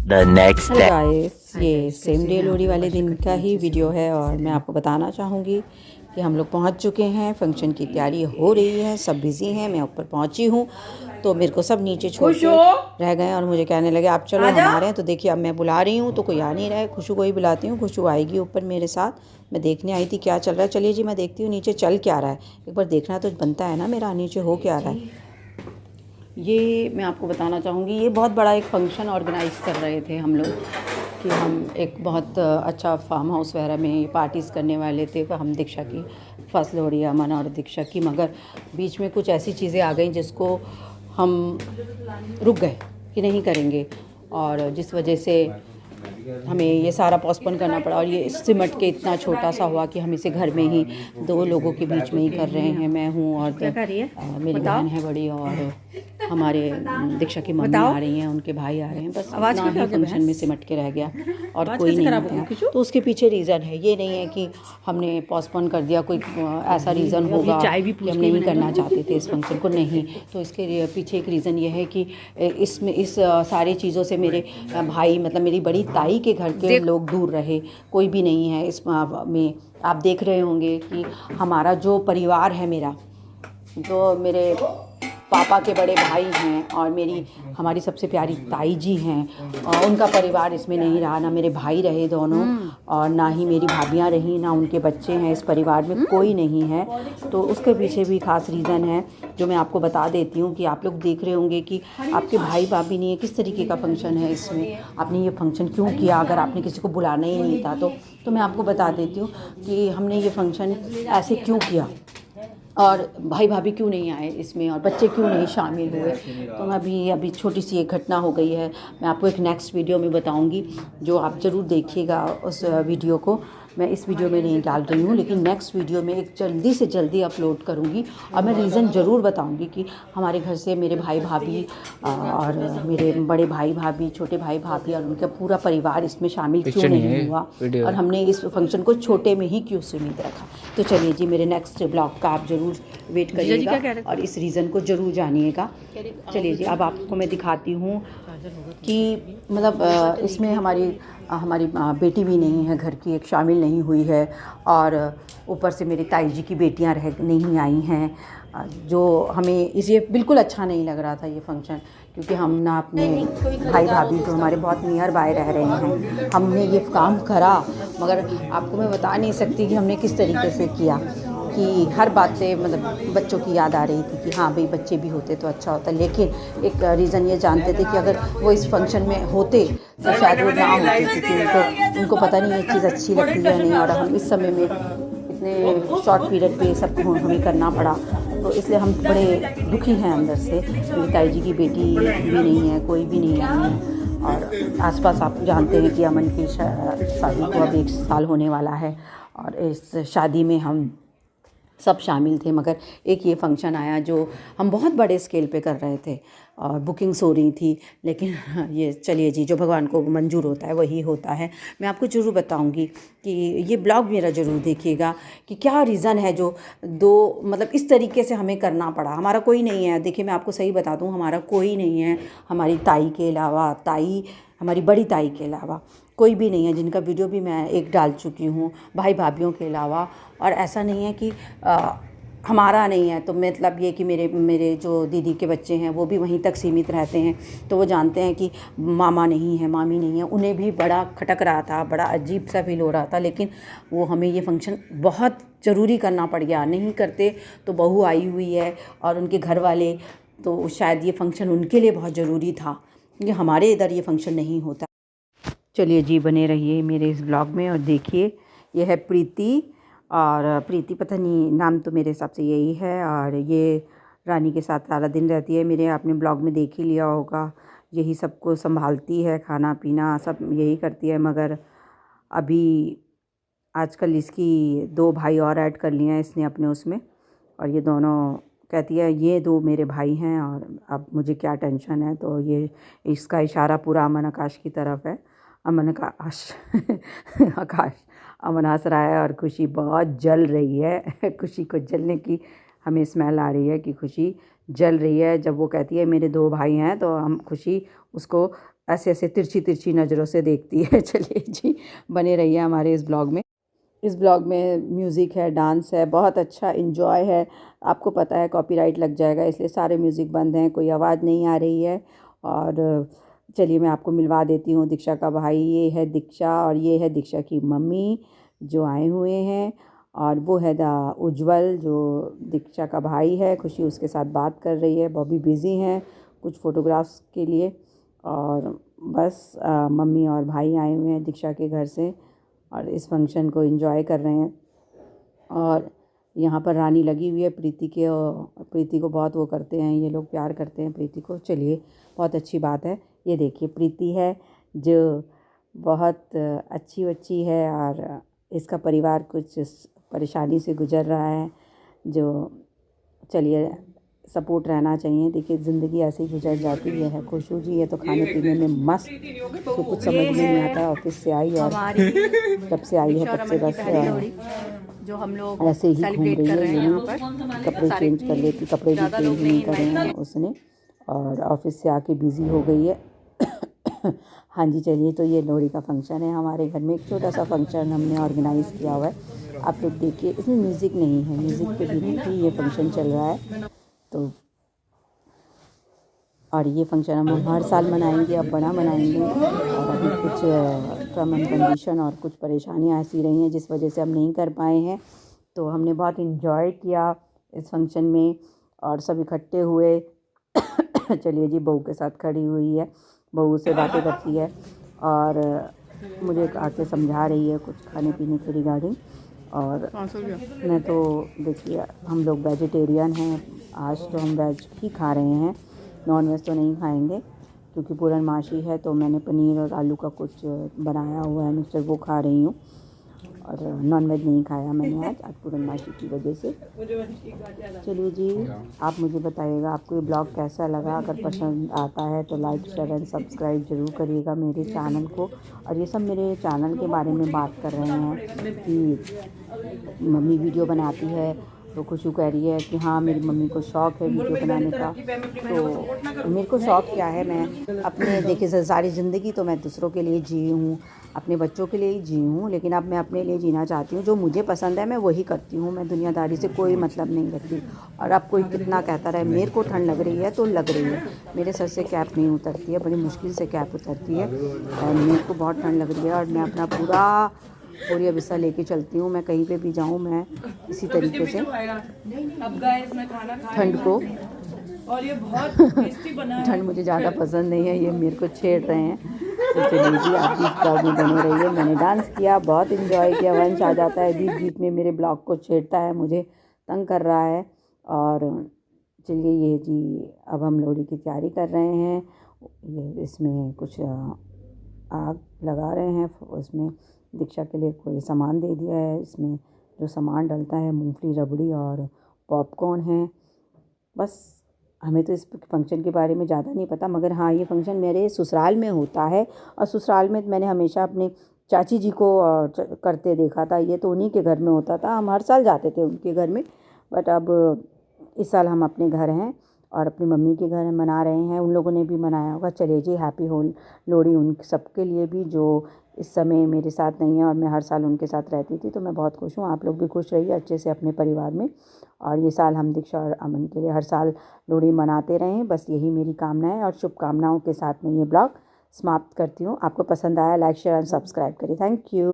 The next hello day. Guys, ये same day Lohri वाले दिन का ही वीडियो है और मैं आपको बताना चाहूँगी कि हम लोग पहुँच चुके हैं। फंक्शन की तैयारी हो रही है, सब बिज़ी हैं। मैं ऊपर पहुँची हूँ तो मेरे को सब नीचे छोड़ के रह गए और मुझे कहने लगे आप चलो हम आ रहे हैं। तो देखिए अब मैं बुला रही हूँ तो कोई आ नहीं रहा है। खुशू को ही बुलाती हूँ, खुशू आएगी ऊपर मेरे साथ। मैं देखने आई थी क्या चल रहा है। चलिए जी मैं देखती हूँ नीचे चल क्या रहा है। एक बार देखना तो बनता है ना मेरा, नीचे हो क्या रहा है। ये मैं आपको बताना चाहूँगी, ये बहुत बड़ा एक फ़ंक्शन ऑर्गेनाइज़ कर रहे थे हम लोग कि हम एक बहुत अच्छा फार्म हाउस वगैरह में पार्टीज़ करने वाले थे। हम दीक्षा की फर्स्ट लोहड़ी अमन और दीक्षा की, मगर बीच में कुछ ऐसी चीज़ें आ गई जिसको हम रुक गए कि नहीं करेंगे, और जिस वजह से हमें ये सारा पोस्टपोन करना पड़ा। और ये सिमट के इतना छोटा सा हुआ कि हम इसे घर में ही दो लोगों के बीच में ही कर रहे हैं। मैं हूँ और मेरी बहन है बड़ी, और हमारे दीक्षा की मम्मी आ रही हैं, उनके भाई आ रहे हैं। बस इतना ही फंक्शन में सिमट के रह गया और कोई नहीं आया। तो उसके पीछे रीज़न है, ये नहीं है कि हमने पोस्टपोन कर दिया, कोई ऐसा रीज़न होगा कि हम नहीं करना चाहते थे इस फंक्शन को, नहीं। तो इसके पीछे एक रीज़न ये है कि इसमें इस सारी चीज़ों से मेरे भाई मतलब मेरी बड़ी ताई के घर के लोग दूर रहे। कोई भी नहीं है इस में। आप देख रहे होंगे कि हमारा जो परिवार है, मेरा जो मेरे पापा के बड़े भाई हैं और हमारी सबसे प्यारी ताई जी हैं, और उनका परिवार इसमें नहीं रहा। ना मेरे भाई रहे दोनों, और ना ही मेरी भाभियां रहीं, ना उनके बच्चे हैं। इस परिवार में कोई नहीं है। तो उसके पीछे भी खास रीज़न है जो मैं आपको बता देती हूँ कि आप लोग देख रहे होंगे कि आपके भाई भाभी नहीं है। किस तरीके का फंक्शन है, इसमें आपने ये फंक्शन क्यों किया? अगर आपने किसी को बुलाना ही नहीं था तो मैं आपको बता देती हूँ कि हमने ये फंक्शन ऐसे क्यों किया, और भाई भाभी क्यों नहीं आए इसमें, और बच्चे क्यों नहीं शामिल हुए। तो अभी छोटी सी एक घटना हो गई है। मैं आपको एक नेक्स्ट वीडियो में बताऊंगी, जो आप ज़रूर देखिएगा उस वीडियो को। मैं इस वीडियो में नहीं डाल रही हूँ, लेकिन नेक्स्ट वीडियो में एक जल्दी से जल्दी अपलोड करूँगी। और मैं रीज़न ज़रूर बताऊँगी कि हमारे घर से मेरे भाई भाभी और मेरे बड़े भाई भाभी, छोटे भाई भाभी और उनका पूरा परिवार इसमें शामिल क्यों नहीं हुआ, और हमने इस फंक्शन को छोटे में ही क्यों सीमित रखा। तो चलिए जी, मेरे नेक्स्ट ब्लॉग का आप ज़रूर वेट करिएगा और इस रीज़न को ज़रूर जानिएगा। चलिए जी, अब आपको मैं दिखाती हूँ कि मतलब इसमें हमारी बेटी भी नहीं है, घर की एक शामिल नहीं हुई है, और ऊपर से मेरी ताई जी की बेटियां नहीं आई हैं, जो हमें ये बिल्कुल अच्छा नहीं लग रहा था ये फंक्शन। क्योंकि हम ना अपने भाई भाभी जो हमारे बहुत नियर बाय रह रहे हैं, हमने ये काम करा, मगर आपको मैं बता नहीं सकती कि हमने किस तरीके से किया। कि हर बात से मतलब बच्चों की याद आ रही थी कि हाँ भाई बच्चे भी होते तो अच्छा होता। लेकिन एक रीज़न ये जानते थे कि अगर वो इस फंक्शन में होते तो शायद वो ना होते, क्योंकि उनको पता नहीं ये चीज़ अच्छी लगती है नहीं। और हम इस समय में इतने शॉर्ट पीरियड पे सबको हमें करना पड़ा, तो इसलिए हम बड़े दुखी हैं अंदर से। मेरी ताई जी की बेटी भी नहीं है, कोई भी नहीं आई है। और आसपास आप जानते हैं कि अमन की शादी को अब 1 साल होने वाला है, और इस शादी में हम सब शामिल थे। मगर एक ये फंक्शन आया जो हम बहुत बड़े स्केल पे कर रहे थे और बुकिंग्स हो रही थी। लेकिन ये चलिए जी, जो भगवान को मंजूर होता है वही होता है। मैं आपको ज़रूर बताऊंगी कि ये ब्लॉग मेरा ज़रूर देखिएगा कि क्या रीज़न है जो मतलब इस तरीके से हमें करना पड़ा। हमारा कोई नहीं है, देखिए मैं आपको सही बता दूँ, हमारा कोई नहीं है हमारी ताई के अलावा, हमारी बड़ी ताई के अलावा कोई भी नहीं है, जिनका वीडियो भी मैं एक डाल चुकी हूँ, भाई भाभीयों के अलावा। और ऐसा नहीं है कि हमारा नहीं है, तो मतलब ये कि मेरे जो दीदी के बच्चे हैं वो भी वहीं तक सीमित रहते हैं, तो वो जानते हैं कि मामा नहीं है, मामी नहीं है। उन्हें भी बड़ा खटक रहा था, बड़ा अजीब सा फील हो रहा था। लेकिन वो हमें ये फंक्शन बहुत ज़रूरी करना पड़ गया। नहीं करते तो बहू आई हुई है और उनके घर वाले, तो शायद ये फंक्शन उनके लिए बहुत ज़रूरी था, क्योंकि हमारे इधर ये फंक्शन नहीं होता। चलिए जी, बने रहिए मेरे इस ब्लॉग में और देखिए। ये है प्रीति, और प्रीति पता नहीं नाम तो मेरे हिसाब से यही है, और ये रानी के साथ सारा दिन रहती है। मेरे आपने ब्लॉग में देख ही लिया होगा, यही सबको संभालती है, खाना पीना सब यही करती है। मगर अभी आजकल इसकी 2 भाई और ऐड कर लिए हैं इसने अपने उसमें, और ये दोनों कहती है ये 2 मेरे भाई हैं और अब मुझे क्या टेंशन है। तो ये इसका इशारा पूरा अमन आकाश की तरफ है। अमन आकाश आकाश अमन हंस रहा है और खुशी बहुत जल रही है। खुशी को जलने की हमें स्मेल आ रही है कि खुशी जल रही है। जब वो कहती है मेरे 2 भाई हैं, तो हम खुशी उसको ऐसे ऐसे तिरछी तिरछी नज़रों से देखती है। चलिए जी, बने रहिए हमारे इस ब्लॉग में। इस ब्लॉग में म्यूज़िक है, डांस है, बहुत अच्छा इन्जॉय है। आपको पता है कॉपीराइट लग जाएगा, इसलिए सारे म्यूज़िक बंद हैं, कोई आवाज़ नहीं आ रही है। और चलिए मैं आपको मिलवा देती हूँ दीक्षा का भाई। ये है दीक्षा और ये है दीक्षा की मम्मी जो आए हुए हैं, और वो है उज्जवल जो दीक्षा का भाई है। खुशी उसके साथ बात कर रही है, बॉबी बिज़ी हैं कुछ फ़ोटोग्राफ्स के लिए। और बस मम्मी और भाई आए हुए हैं दीक्षा के घर से और इस फंक्शन को एंजॉय कर रहे हैं। और यहाँ पर रानी लगी हुई है प्रीति के, और प्रीति को बहुत वो करते हैं ये लोग, प्यार करते हैं प्रीति को। चलिए बहुत अच्छी बात है। ये देखिए प्रीति है जो बहुत अच्छी बच्ची है और इसका परिवार कुछ परेशानी से गुजर रहा है, जो चलिए सपोर्ट रहना चाहिए। देखिए ज़िंदगी ऐसे ही गुजर जाती है। खुशबू जी है तो खाने पीने में मस्त, तो कुछ समझ में नहीं आता। ऑफिस से आई और जब से आई है तब से बस जो हम लोग ऐसे ही घूम सेलिब्रेट रही कर है। रहे हैं ये यहाँ पर। कपड़े चेंज कर लेती, कपड़े भी ज़्यादा चेंज लोग नहीं नहीं करे हैं उसने, और ऑफिस से आके बिज़ी हो गई है। हाँ जी, चलिए तो ये लोहड़ी का फंक्शन है हमारे घर में। एक छोटा सा फंक्शन हमने ऑर्गेनाइज़ किया हुआ है। आप लोग देखिए, इसमें म्यूज़िक नहीं है, म्यूज़िक के बिना ही ये फंक्शन चल रहा है। तो और ये फंक्शन हम हर साल मनाएंगे, अब बड़ा मनाएंगे। और अभी कुछ टर्म एंड कंडीशन और कुछ परेशानियाँ ऐसी रही हैं जिस वजह से हम नहीं कर पाए हैं। तो हमने बहुत इन्जॉय किया इस फंक्शन में और सब इकट्ठे हुए। चलिए जी, बहू के साथ खड़ी हुई है, बहू से बातें करती है और मुझे आके समझा रही है कुछ खाने पीने के रिगार्डिंग। और मैं तो देखिए, हम लोग वेजिटेरियन हैं, आज तो हम वेज ही खा रहे हैं, नॉन वेज तो नहीं खाएंगे क्योंकि पूर्णमासी है। तो मैंने पनीर और आलू का कुछ बनाया हुआ है मिक्सचर, वो खा रही हूँ। और नॉन वेज नहीं खाया मैंने आज पूर्णमासी की वजह से। चलिए जी, आप मुझे बताइएगा आपको ये ब्लॉग कैसा लगा। अगर पसंद आता है तो लाइक शेयर एंड सब्सक्राइब ज़रूर करिएगा मेरे चैनल को। और ये सब मेरे चैनल के बारे में बात कर रहे हैं कि मम्मी वीडियो बनाती है, तो खुशबू कह रही है कि हाँ मेरी मम्मी को शौक़ है वीडियो बनाने का। तो मेरे को शौक़ क्या है, मैं अपने देखिए सारी ज़िंदगी तो मैं दूसरों के लिए जी हूँ, अपने बच्चों के लिए ही जी हूँ, लेकिन अब मैं अपने लिए जीना चाहती हूँ। जो मुझे पसंद है मैं वही करती हूँ, मैं दुनियादारी से कोई मतलब नहीं रखती। और अब कोई कितना कहता रहे, मेरे को ठंड लग रही है तो लग रही है, मेरे सर से कैप नहीं उतरती है, बड़ी मुश्किल से कैप उतरती है। और मेरे को बहुत ठंड लग रही है और मैं अपना पूरा बोरिया बिस्तर लेके चलती हूँ। मैं कहीं पे भी जाऊँ मैं इसी तरीके से ठंड को, और ये बहुत टेस्टी बना है। ठंड मुझे ज़्यादा पसंद नहीं है, ये मेरे को छेड़ रहे हैं। तो चलिए जी, आप भी इस ब्लॉग में बने रहिए। मैंने डांस किया, बहुत इन्जॉय किया। वंश आ जाता है बीच बीच में, मेरे ब्लॉग को छेड़ता है, मुझे तंग कर रहा है। और चलिए ये जी, अब हम लोहड़ी की तैयारी कर रहे हैं। ये इसमें कुछ आग लगा रहे हैं, उसमें दीक्षा के लिए कोई सामान दे दिया है। इसमें जो सामान डलता है मूंगफली, रबड़ी और पॉपकॉर्न है। बस हमें तो इस फंक्शन के बारे में ज़्यादा नहीं पता, मगर हाँ ये फंक्शन मेरे ससुराल में होता है और ससुराल में मैंने हमेशा अपने चाची जी को करते देखा था। ये तो उन्हीं के घर में होता था, हम हर साल जाते थे उनके घर में। बट अब इस साल हम अपने घर हैं और अपनी मम्मी के घर मना रहे हैं। उन लोगों ने भी मनाया होगा। चलिए जी, हैप्पी लोहड़ी उन सबके लिए भी जो इस समय मेरे साथ नहीं है, और मैं हर साल उनके साथ रहती थी। तो मैं बहुत खुश हूँ। आप लोग भी खुश रहिए अच्छे से अपने परिवार में। और ये साल हम दीक्षा और अमन के लिए हर साल लोहड़ी मनाते रहें, बस यही मेरी कामना है। और शुभकामनाओं के साथ मैं ये ब्लॉग समाप्त करती हूँ। आपको पसंद आया, लाइक शेयर एंड सब्सक्राइब करिए। Thank you.